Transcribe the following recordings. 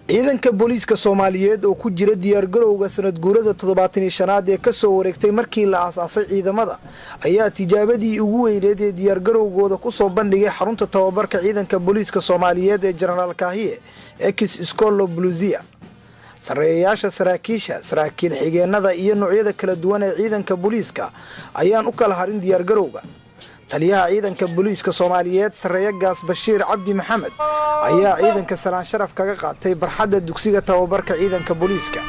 ciidanka booliiska Soomaaliyeed oo ku jira diyaar garowga sanad guurada 75aad ee ka soo wareegtay markii la aasaasay ciidamada ayaa tijaabadii ugu weyneed ee diyaar garowgooda ku soo bandhigay xarunta tababarka ciidanka booliiska Soomaaliyeed ee General Kahiye Ex Iskolo Bluzia sareeyaasha saraakiisha saraakiil xigeenada iyo noocyada kala duwan ee ciidanka booliiska ayaan u kala harin diyaar garowga taliyaha ciidanka booliiska Soomaaliyeed sareeya gaas Bashiir Cabdi Maxamed ayaa ciidanka salaan sharaf kaga qaatay barxadda dugsiga tababarka ciidanka booliiska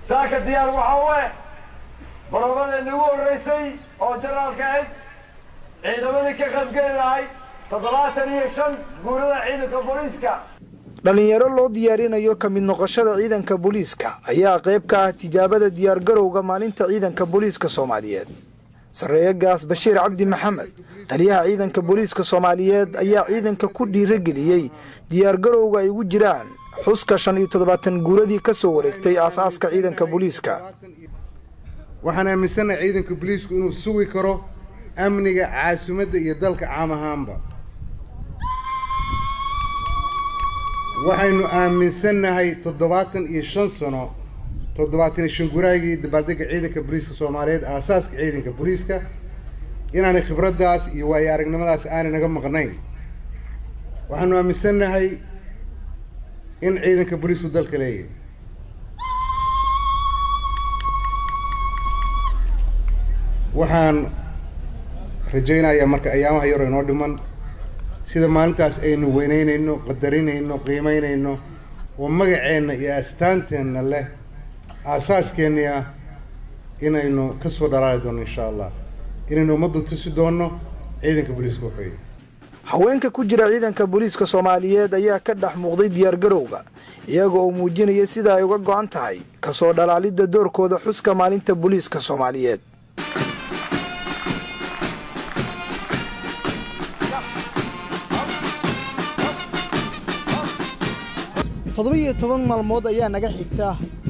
saaka diyaar waxa barabada nagu horeysay oo jaraalka ah ciidamadii ka qaybgeli lahay 75 guurada ciidanka booliiska dhalinyaro loo diyaarinayo ka mid noqoshada ciidanka booliiska ayaa qayb ka ah tijaabada diyaar garowga maalinta ciidanka booliiska Soomaaliyeed sareeya gaas Bashiir Cabdi Maxamed taliyaha ciidanka booliiska Soomaaliyeed ayaa ciidanka ku dhiirigeliyay diyaar garowga ay ugu jiraan xuska 75 guuradii ka soo wareegtay aasaaska ciidanka booliiska waxaan aaminsanahay ciidanka booliisku inuu sugi karo amniga caasimadda iyo dalka caam ahaanba waxaynu aaminsanahay 75 sano 75 guraagii dabaaldega ciidanka booliiska Soomaaliyeed aasaaska ciidanka booliiska inaanay khibradaas iyo waaya aragnimadaas aanay naga maqnayn waxaanu aaminsanahay in ciidanka booliisku dalka leeyahay waxaan rajaynayaa marka ayaamaha yar inoo dhiman sida maalintaas aynu weynaynayno qadarinayno qiimeynayno oo magaceena iyo astaanteena leh aasaaskeenna inaynu ka soo dhalaali doono insha Allah inaynu ummadda tusi doono ciidanka booliiska waxay haweenka ku jira ciidanka booliiska Soomaaliyeed ayaa ka dhex muuqday diyaar garowga iyagoo uu muujinaya sida ay uga go'an tahay ka soo dhalaalida doorkooda xuska maalinta booliiska Soomaaliyeed 17 maalmood ayaa naga xigta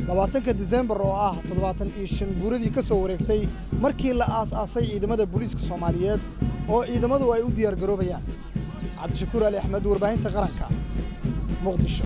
20 December oo ah 75 guuradii ka soo wareegtay markii la aasaasay ciidamada booliiska Soomaaliyeed oo ciidamadu ay u diyaar garoobayaan Cabdishakuur Ali Axmed warbaahinta qaranka Muqdisho